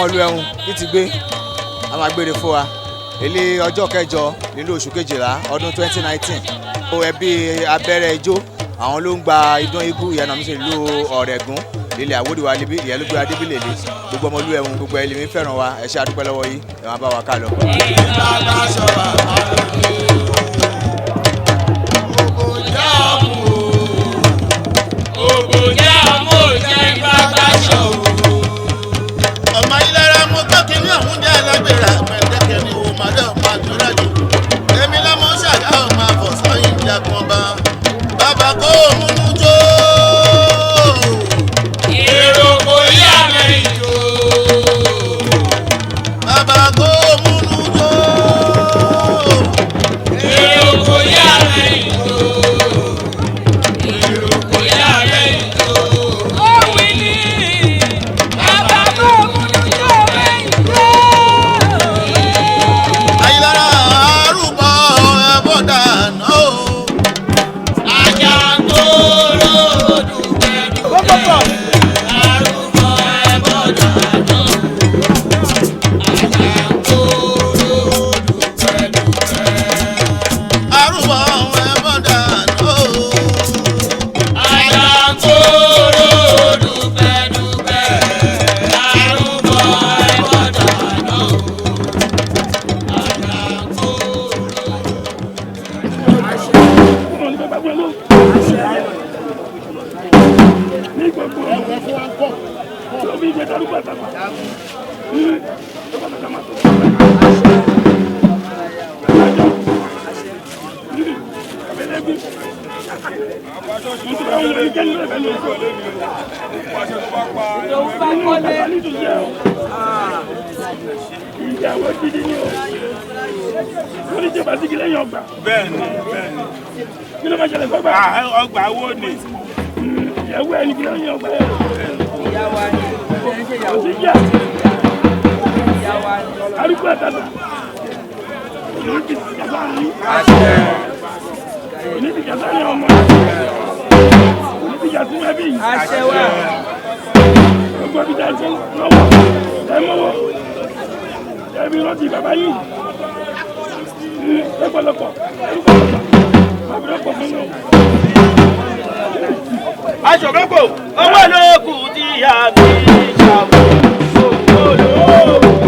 ìlú ẹ̀hún bí ti gbé a máa gbére fún wa ilé ọjọ́ kẹjọ nínú oṣù kejìlá ọdún 2019 ó ẹbí abẹ́rẹ́ ijó àwọn ló ń gba idán igú ìyànà mi ṣe ìlú ọ̀rẹ́gùn lílẹ̀ àwòdìwà níbí ìyẹlúgbé adébílẹ̀lẹ̀ gbogbo ọmọ ìlú ẹ̀hún gbogbo ẹlẹ́mí fẹ́ràn wa ẹ ṣé a dúpẹ́ lọ́wọ́ yìí ẹ máa bá wa ká lọ. ọmọ ìlera mo gbọ́ kí ní ọ̀hún jẹ́ ẹlẹ́gbẹ̀rẹ̀ àpẹẹrẹ ní o máa dẹ̀ máa jọra jù èmi lọ́mọ ṣàdá ò máa bọ̀ sọ́yìn ìjàkùn ọba bàbá kó múnú jó. èrò kò yá mẹ́rin jó. bàbá kó múnú jó. èrò kò yá mẹ́rin jó. èrò kò yá mẹ́rin jó. ó wí ní. Ọgbà wo ni? Ìyàwó ẹni kí ló ń yan ọgbà yẹn? Ìyàwó ni. Arúgbó àtàtà. Òní ti jàmbá ní. Òní ti jàmbá ní ọmọ. Òní ti jàmbá ní ẹbí. Àṣẹ wa. Gbogbo ibi tá a ti lọ́wọ́ ẹ mọ́wọ́. Ẹbí rántí bàbá yìí. Lọ́pọ̀lọpọ̀. Bàbá lọ́pọ̀ fún mi. Aṣọ̀gbọ́pọ̀ owó lóògùn tí a fi ṣàwọ̀ owó lóògùn.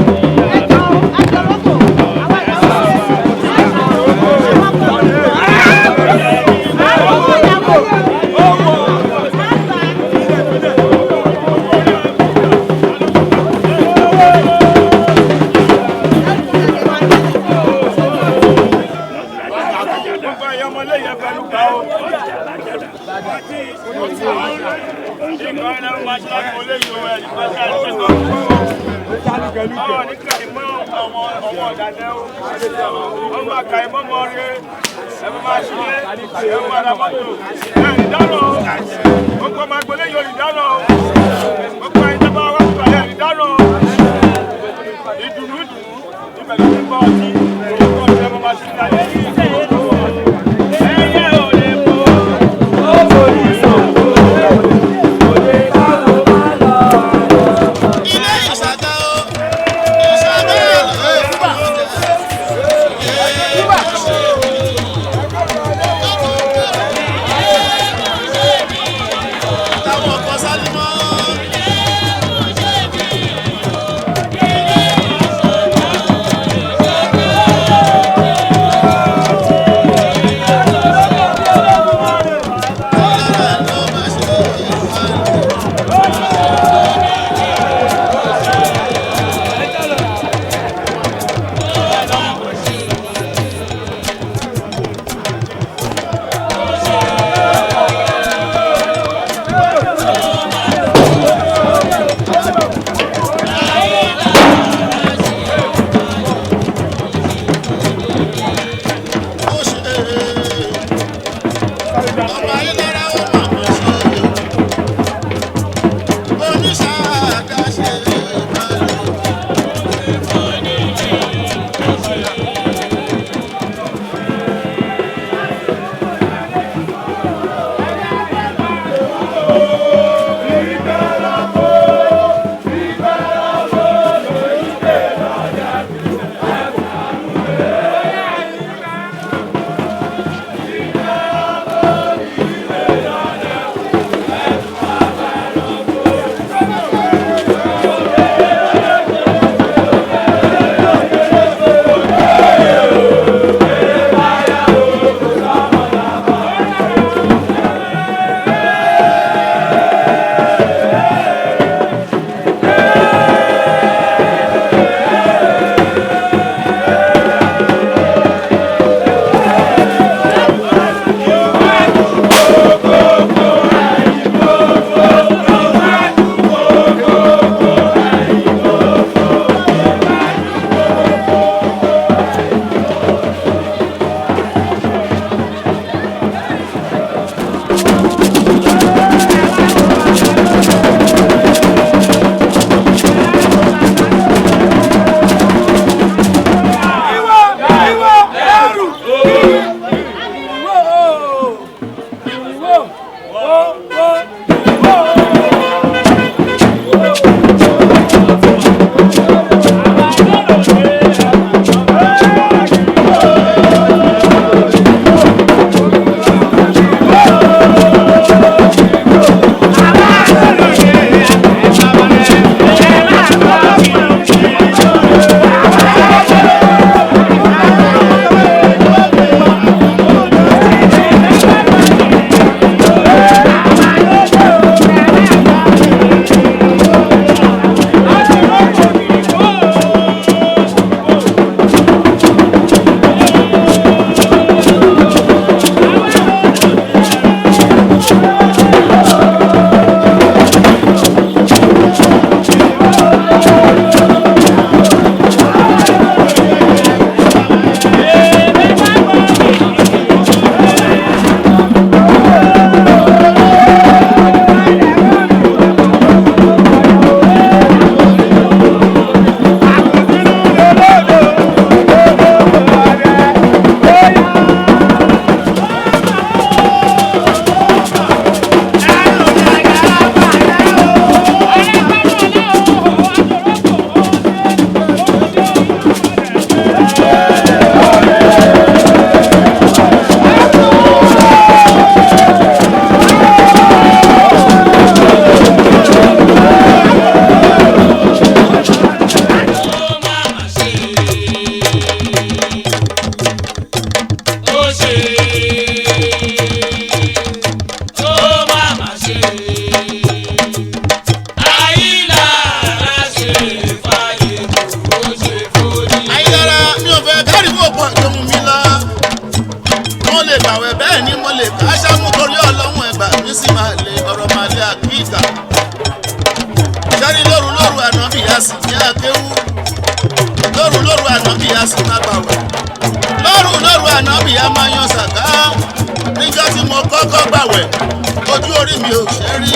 kọ́kọ́ gbàwẹ̀ ojú orí mi ò ṣe rí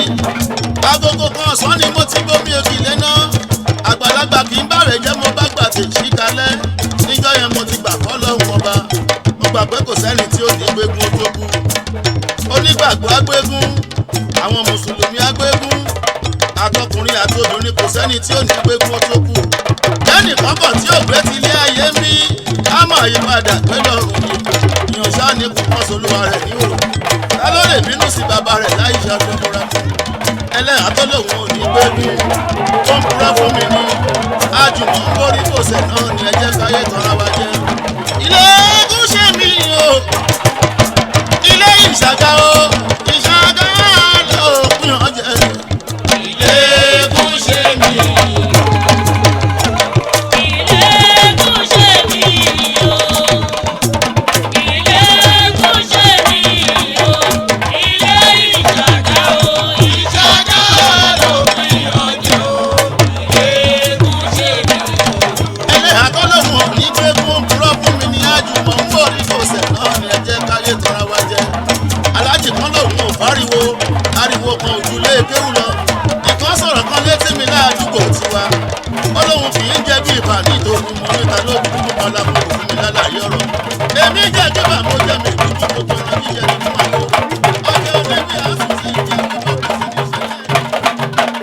agogo kan ọ̀sán ni mo ti gbómi òkì lẹ́nà àgbàlagbà kì í bàrẹ̀ jẹ́ mo bá gbà tè sí kalẹ̀ níjọ́ yẹn mo ti gbà kọ́ lọ́hùn ọba mo gbà pé kò sẹ́ni tí ó ní gbégún tó kú onígbàgbọ́ agbégún àwọn mùsùlùmí agbégún àtọkùnrin àti obìnrin kò sẹ́ni tí ó ní gbégún tó kú lẹ́nì kọ́kọ́ tí ò gbé ti ilé ayé ń bí á mọ̀ àyípadà pé lọ́rùn ni ìyànṣá ni kò kọ́ solúwa rẹ̀ ní òru ta ló lè bínú sí bàbá rẹ̀ láì ṣàtúnmúra fún ẹlẹ́yà tó lòun ò ní gbégún tó ń purọ́ fún mi ní àjùmọ̀ ń borí kòsẹ̀ náà ni ẹ jẹ́ káyé tọ́ra wa jẹ́ ilé egún ṣe mí o ilé ìṣàgá o ìṣàgá ló pín ọjẹ́ ilé egún ṣe mí ariwo kan òjúlé kéwù lọ ìkan sọ̀rọ̀ kan létí mi láàdúgbò tiwa ọlọ́run kì í jẹ́ bí ìbàdí ìtòkùn mọ́ níta lójú fún ọlákùnkùn fún mi lálàyé ọ̀rọ̀ èmi jẹ́ kíbà mo jẹ́ mi dúdú gbogbo ọ̀nà jíjẹ nínú àgbo ọjọ́ oníbi àsùn sí ìjẹ́ kíbà kò sí ní sílẹ̀.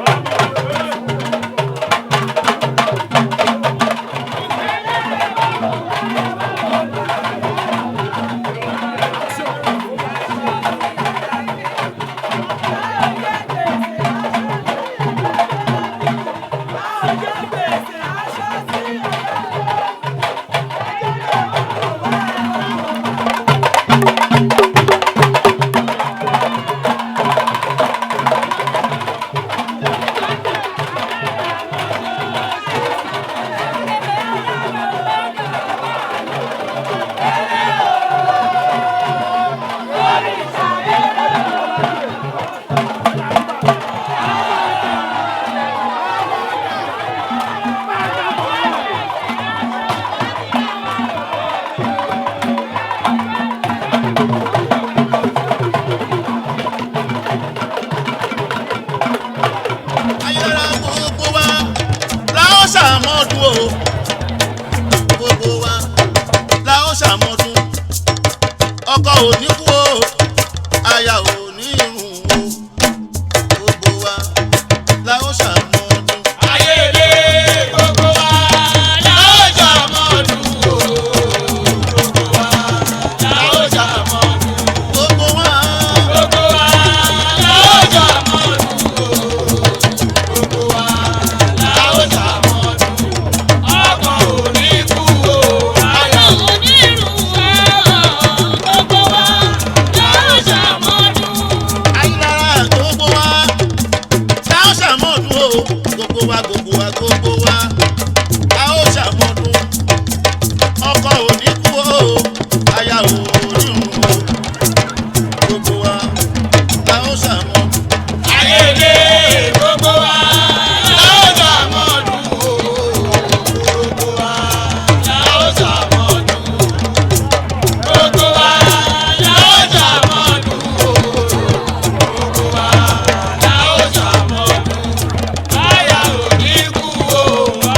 ọkọ ò ní kú o aya ò ní irun o gbogbo wa la ó ṣàmọ́dún. ayédè gbogbo wa la ó ṣàmọ́dún o gbogbo wa la ó ṣàmọ́dún. gbogbo wa gbogbo wa la ó ṣàmọ́dún o gbogbo wa la ó ṣàmọ́dún. ọkọ ò ní kú o aya ò ní irun o gbogbo wa la ó ṣàmọ́dún. ayélujára gbogbo wa la ó ṣàmọ́dún o gbogbo wa gbogbo wa gbogbo wa la ó ṣàmọ́dún. ọkọ ò ní kú o aya ò ní irun o gbogbo wa la ó ṣàmọ́dún. ayédè gbogbo wa la ó ṣàmọ́dún o gbogbo wa la ó ṣàmọ́dún. gbogbo wa la ó ṣàmọ́dún o gbogbo wa la ó ṣàmọ́dún. aya ò ní kú o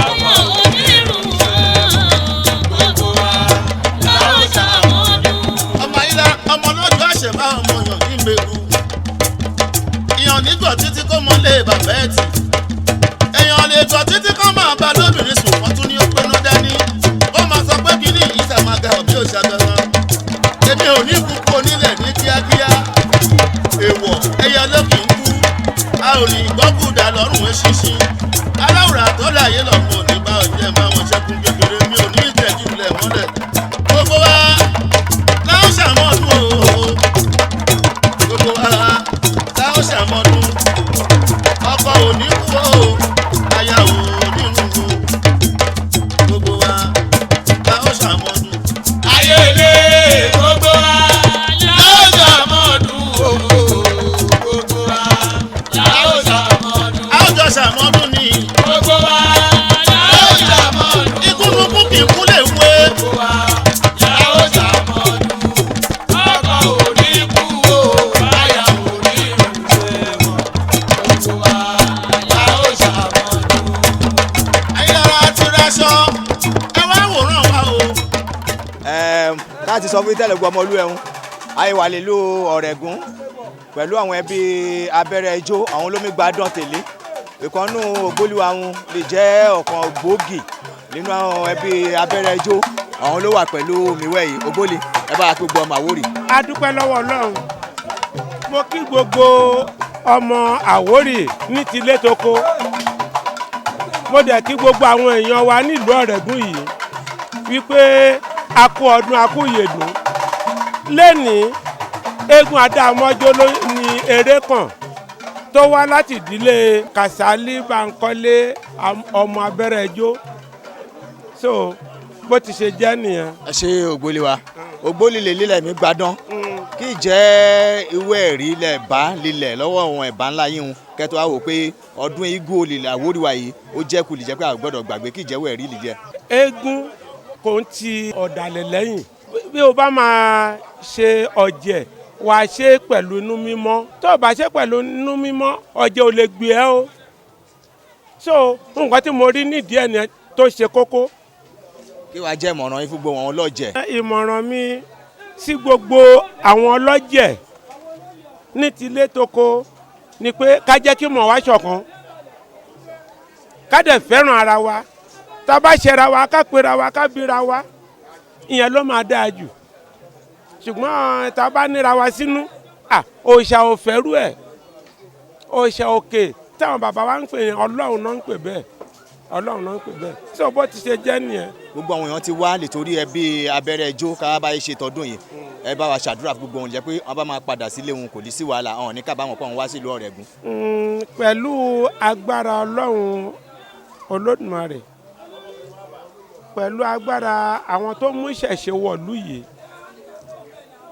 ọmọ ò ní rùn o gbogbo wa la ó ṣàmọ́dún. ọmọ ayílá ọmọ lọ́jọ́ àṣẹ̀bá ọmọ yàn ní mẹ́lu ìyàn nígbà títí kó mọ lé bàbá ẹ̀ tì èèyàn lè tọ́ títí kó máa bá lóbìnrin sùn wọ́n tún ní ó pinnu dání ó máa sọ pé kíní yìí sàmàgà òbí ò ṣàgbẹ̀rán èmi ò ní kúkú onílẹ̀ ní kíákíá èèwọ̀ ẹyẹ lókì ń kú a ò ní gbọ́kùdà lọ́rùn eṣinṣin aláwòrán tó láyé lọ́mọ ò ní bá ọjẹ́ máa wọn ṣẹ́kùn kékeré mi ò ní ìtẹ́jú lẹ̀ mọ́lẹ̀ gbogbo wa láwọn ṣàmọ́dún o gbogbo wa láwọn ṣàmọ́dún ọkọ ò ní kú o aya ò ní run o gbogbo wa láwọn ṣàmọ́dún. ayédè gbogbo wa la ó ṣàmọ́dún o gbogbo wa la ó ṣàmọ́dún. a ó jọ ṣàmọ́dún ni gbogbo wa la ó ṣàmọ́dún. ikúnú sọ fún ìtẹ́lẹ̀gbọ́ ọmọlú ẹ̀hún ayé wà lè lo Ọ̀rẹ́gùn pẹ̀lú àwọn ẹbí abẹ́rẹ́ ijó àwọn olómi gbádùn tèlé ìkànnù ògbólúwa wọn lè jẹ́ ọ̀kan gbòógì nínú àwọn ẹbí abẹ́rẹ́ ijó àwọn ló wà pẹ̀lú miwẹ́ yìí ògbólì ẹ bá wa pé gbọ́ ọmọ Àwórì. a dúpẹ́ lọ́wọ́ Ọlọ́run mo kí gbogbo ọmọ Àwórì ní tilé toko mo dẹ̀ kí gbogbo àwọn èèyàn wa nílùú Ọ̀rẹ́gùn yìí wípé a kú ọdún a kú ìyèdùn lẹ́nìí eégún adámọ́jọ́ ló ní eré kan tó wá láti ìdílé Kàsálí Bánkọ́lé ọmọ abẹ́rẹ́ ijó so bó ti ṣe jẹ́ nìyẹn. ẹ ṣe ògbólì wa ògbólì lè lílẹ̀ mi gbádùn kí jẹ́ ìwé ẹ̀rí lẹ̀ bá lílẹ̀ lọ́wọ́ àwọn ẹ̀bá ńlá yìí hun kẹ́tọ́ wá wò pé ọdún igun olè Àwórì wa yìí ó jẹ́ kulì jẹ́ pé a gbọ́dọ̀ gbàgbé kí ìjẹ́wọ́ ẹ̀rí lè jẹ́. eégún kò ń ti ọ̀dàlẹ̀ lẹ́yìn bí o bá máa ṣe ọ̀jẹ̀ wà á ṣe pẹ̀lú inú mímọ́ tó o bá ṣe pẹ̀lú inú mímọ́ ọ̀jẹ̀ ò lè gbé ẹ o so nǹkan tí mo rí nídìí ẹ̀ ni tó ṣe kókó. kí wàá jẹ́ ìmọ̀ràn yín fún gbogbo àwọn ọlọ́jẹ̀. ìmọ̀ràn mi sí gbogbo àwọn ọlọ́jẹ̀ ní tilé toko ni pé ká jẹ́ kí mọ̀ wá ṣọ̀kan ká dẹ̀ fẹ́ràn ara wa tá a bá ṣẹra wa ká pera wa ká bíra wa ìyẹn ló máa dáa jù ṣùgbọ́n tá a bá níra wa sínú òòṣà ò fẹ́rù ẹ̀ òòṣà òkè táwọn bàbá wa ń pè yẹn Ọlọ́run náà ń pè bẹ́ẹ̀ Ọlọ́run náà ń pè bẹ́ẹ̀ tí ọ̀bọ ti ṣe jẹ́ nìyẹn. gbogbo àwọn èèyàn ti wá nítorí ẹbí abẹ́rẹ́ ijó ká bá yìí ṣe tọdún yìí ẹ bá wa ṣàdúrà fún gbogbo wọn jẹ́ pé wọ́n bá máa padà sílé wọn kò ní sí wàhálà àwọn ní kábàámọ̀ pé wọ́n wá sílùú Ọ̀rẹ́gùn. pẹ̀lú agbára Ọlọ́run Olódùmarè pẹ̀lú agbára àwọn tó mú ìṣẹ̀ṣe wọ̀lú yìí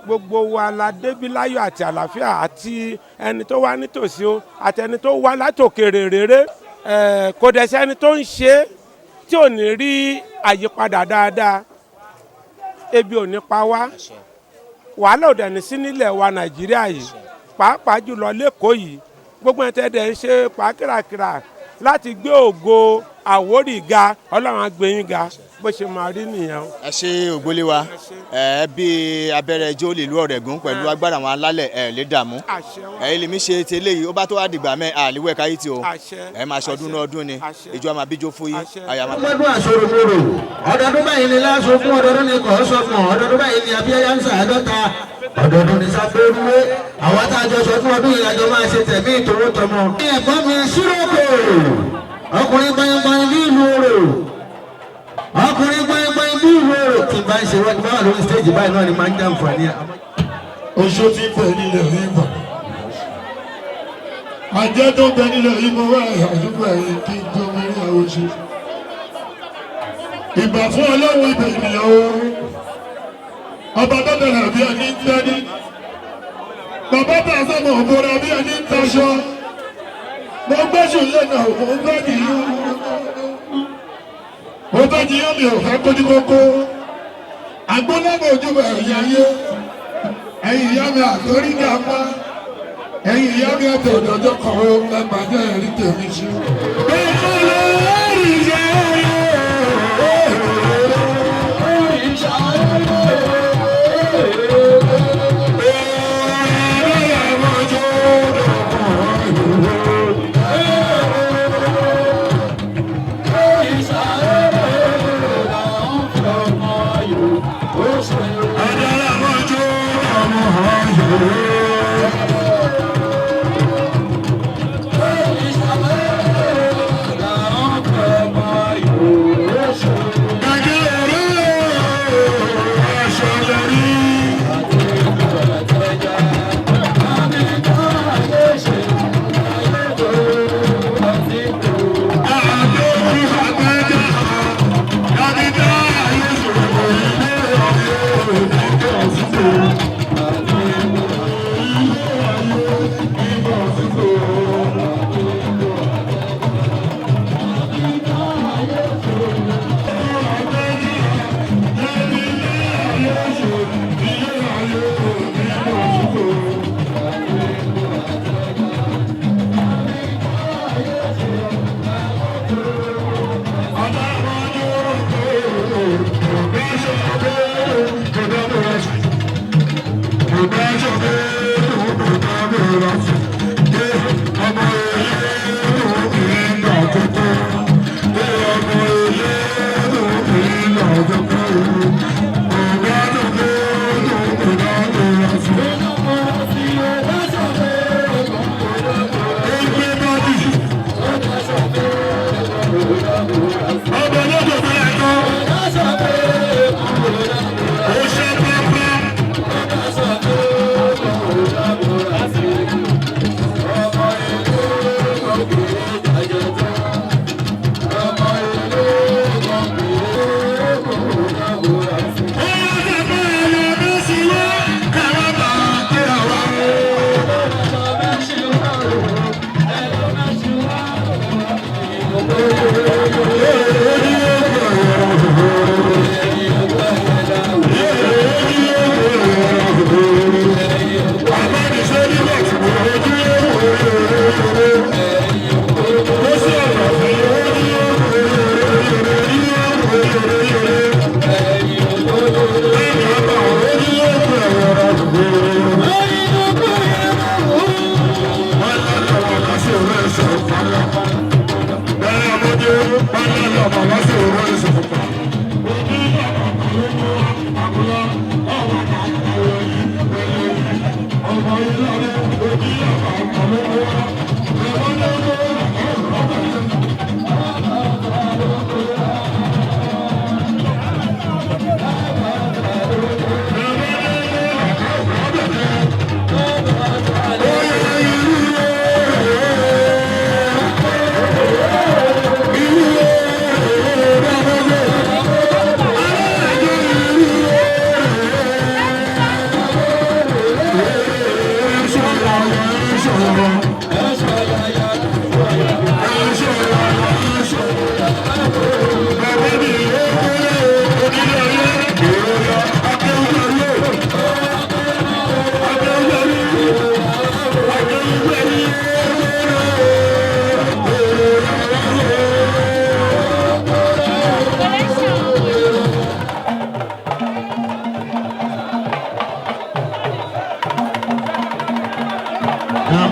gbogbo wa la débi láyọ̀ àti àlàáfíà àti ẹni tó wá nítòsí o àti ẹni tó wá látòkèrè réré kò dẹ̀ sẹ́ni tó ń ṣe tí ò ní rí àyípadà dáadáa ebi ò ní pa wá wàhálà ò dẹ̀ ní sí nílẹ̀ wa Nàìjíríà yìí pàápàá jùlọ lẹ́kọ̀ọ́ yìí gbogbo ẹ̀ tẹ́ dẹ̀ ń ṣe pàákìràkìrà láti gbé ògo Àwórì ga Ọlọ́run á gbé yín ga bó ṣe máa rí nìyẹn. ẹ ṣe ògbólé wa bí abẹ́rẹ́ ijó lè lu Ọ̀rẹ́gùn pẹ̀lú agbára àwọn alálẹ̀ ẹ̀ lè dààmú ẹ̀yin lèmi ṣe tẹ́lẹ̀ yìí ó bá tó wá dìgbà mẹ́ àlìwẹ̀ káyé tí o ẹ̀ máa ṣọdún náà ọdún ni ìjọ máa bíjó fún yín àyà máa. ọdún àṣọròmọrò ọdọọdún báyìí ni láṣọ fún ọdọọdún ni kò sọkàn ọdọọdún báyìí ni abíyáyá ń sàádọ́ta ọdọọdún ni sáfẹ́rúwé àwọn tá a jọ sọ fún ọdún ìlàjọ máa ṣe tẹ̀mí ìtòwó tọmọ. ẹ̀gbọ́n mi ṣíròkò ọkùnrin gbanyin bí ìlú orò ọkùnrin gbanyin bí ìlú orò kí n bá ń ṣe wọ́n bá wà lórí stéèjì báyìí náà ni máa ń jẹ́ àǹfààní ẹ̀. oṣù tí ń bẹ nílẹ̀ ìbọ̀ àjẹ́ tó ń bẹ nílẹ̀ ìbọ̀ wà àdúgbò ẹ̀yìn kí n tó mẹ́rin àwọn oṣù ìgbà fún Ọlọ́run ibẹ̀ ènìyàn o ọba tó bẹ̀rẹ̀ bí ẹni ń tẹ́ni bàbá bá sọ́mọ̀ òbúra bí ẹni ń taṣọ mo gbẹ́sùn lẹ́nà mo gbẹ́ nìyí mo bá ti yọ́ mi ò fẹ́ kójú kókó agbónábọ̀ ojú ẹ̀yìn ayé ẹ̀yìn ìyá mi àtórí ní apá ẹ̀yìn ìyá mi ẹ̀tọ̀ òdòdó kọ̀wé ẹgbàjẹ́ ẹ̀rí tèmi ṣe.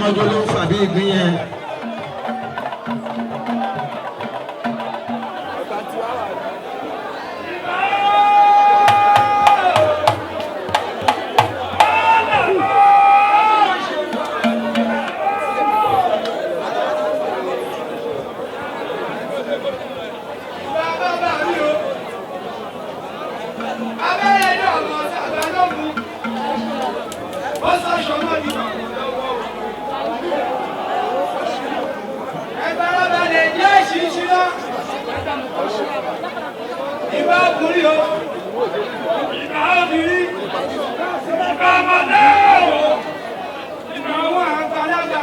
ọjọ́ ló ń fàbí ìgbín yẹn. Ìbá ọkùnrin o, ìbá obìnrin, ìbá ọmọdé o, ìbá àwọn àgbàlagbà,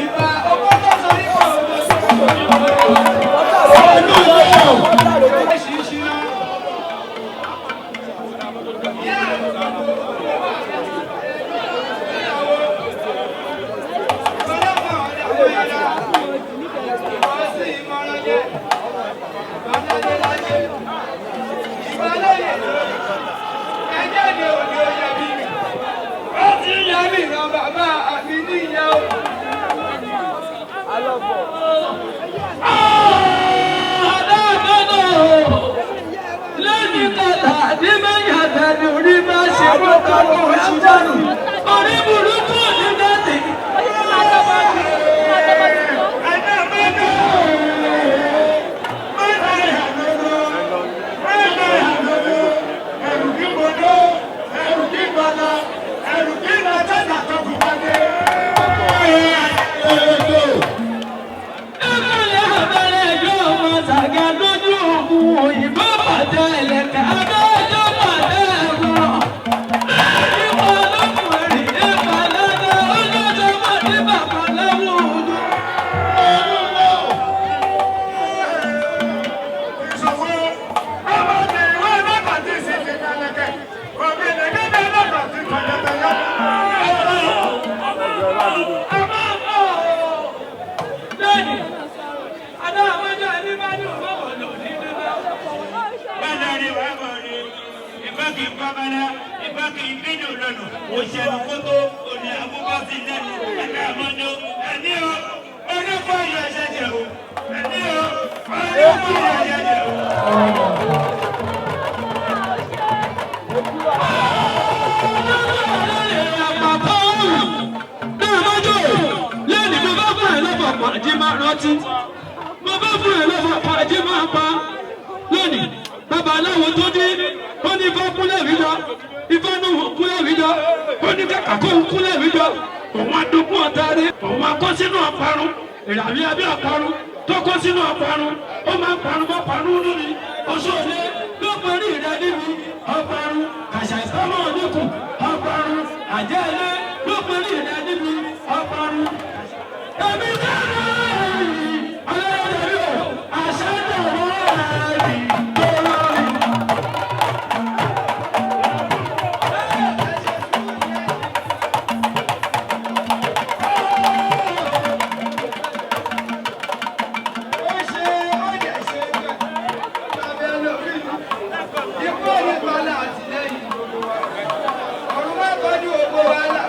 ìbá ọkọ tó sọ nípa òjò sí babaláwo tó dé ó ní bá kúlẹ̀ rí lọ ifá náà kúlẹ̀ rí lọ ó ní kàkà kó kúlẹ̀ rí lọ òun adókun ọ̀tàrí òun akọ́ sínú ọ̀parun ìràwí abẹ́ ọ̀parun tó kọ́ sínú ọ̀parun ó máa ń parun bọ́ parun lórí oṣooṣe ló parí rẹ̀ níbi ọ̀parun àṣà ìsámọ́ oníkù ọ̀parun àjẹ́lé ló parí rẹ̀ níbi ọ̀parun ẹ̀mí dáná ọlọ́dẹ̀ẹ́rẹ́ àṣà ìdàrú ẹ̀rí. Ìpọ́nìpọ́nà àtìlẹ́yìn gbogbo wa. Ọ̀run má kọjú ògbó wa lá.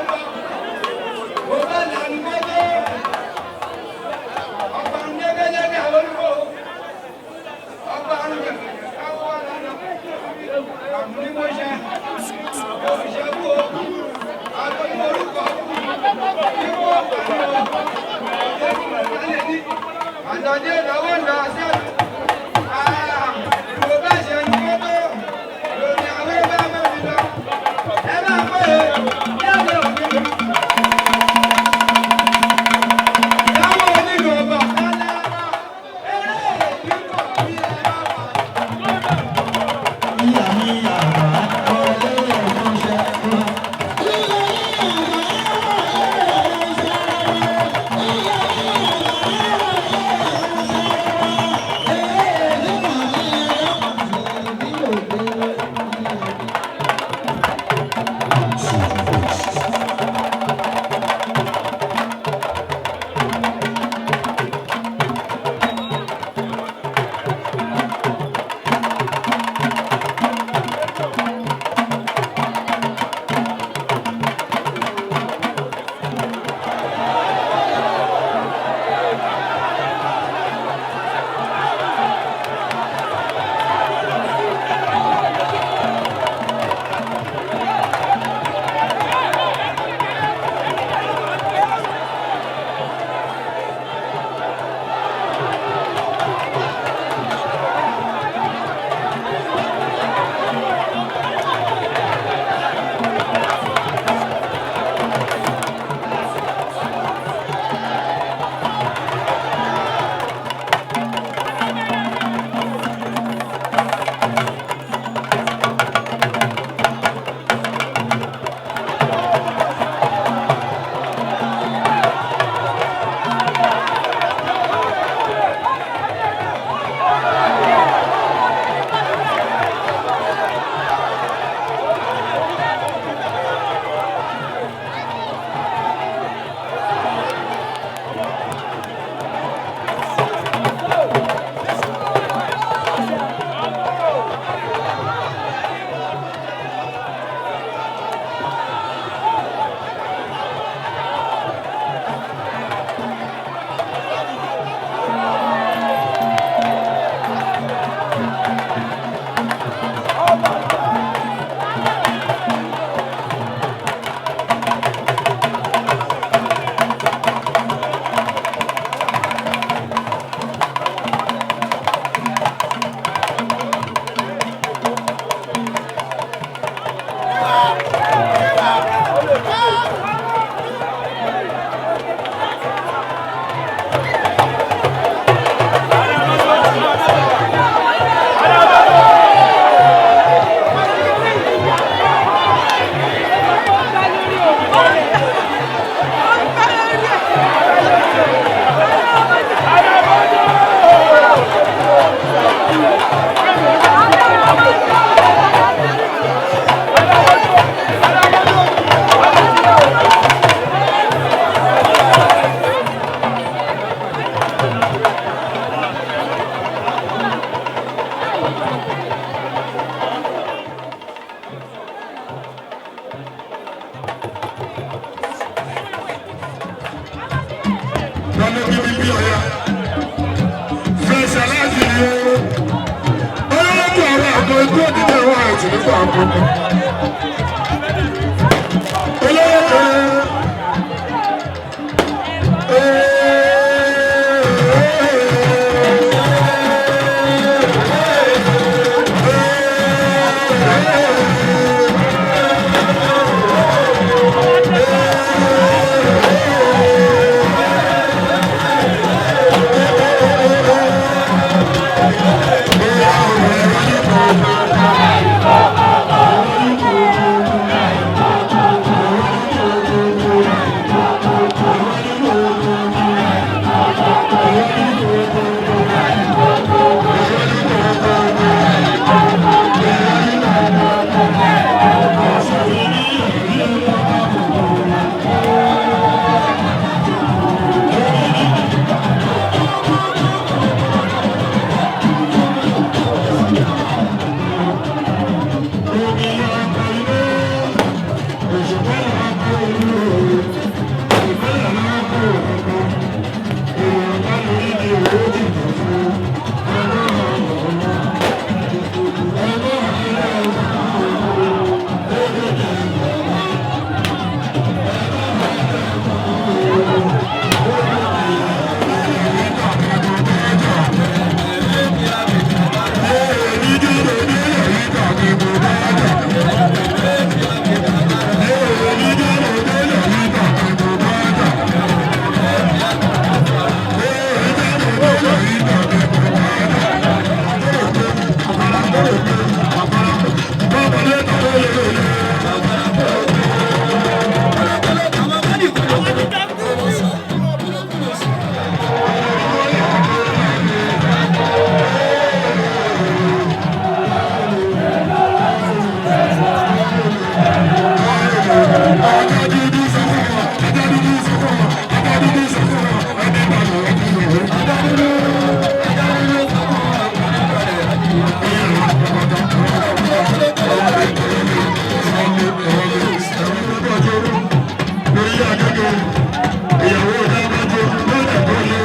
ìyàwó dábàjọ lọ́dẹ̀ tó yẹ.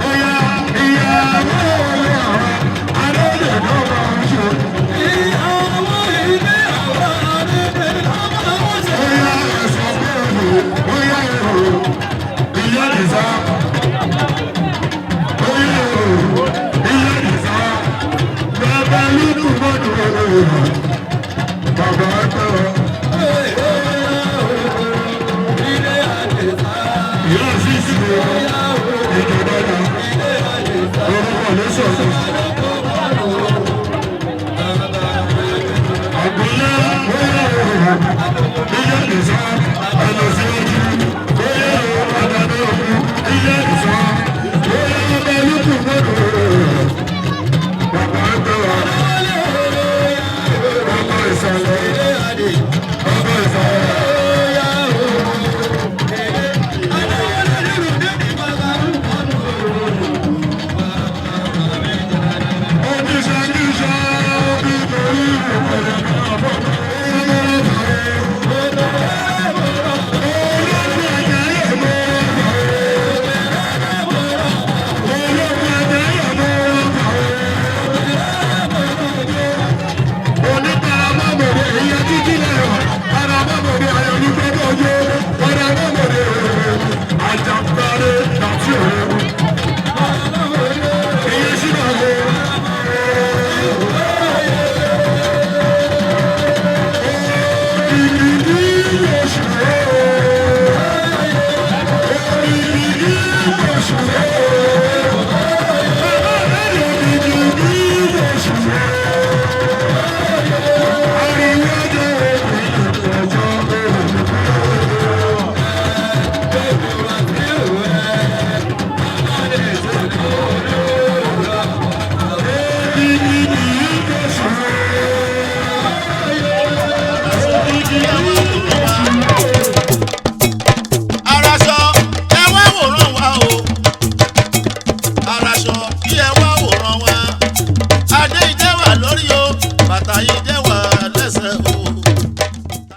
Ọ̀yà ìyàwó ọ̀yà adóde náà máa ń ṣe. Ìyàwó ilé àwọn adóde náà máa ń ṣe. Ọ̀yà ẹ̀sán bẹ́ẹ̀ni, ọ̀yà ẹ̀rọ, ìyá nìsa. Ọ̀yà ẹ̀rọ, ìyá nìsa. Bàbá lùdù mọ́tò ọ̀rọ̀. Bàbá ẹ̀tọ́. Ìyá sísè ìjọba náà. Orúkọ ló sọ̀rọ̀. Àgbélé bóyá òòrùn ilé ìsá ẹlòsíwájú bóyá òòrùn àdàdo ilé ìsá bóyá ọba olùkù mọ́tò bàbá ẹgbẹ́ wa ọba ìsàlẹ̀ ọba ìsàlẹ̀. Ajá ń bá rẹ̀ láti ọ̀rẹ́.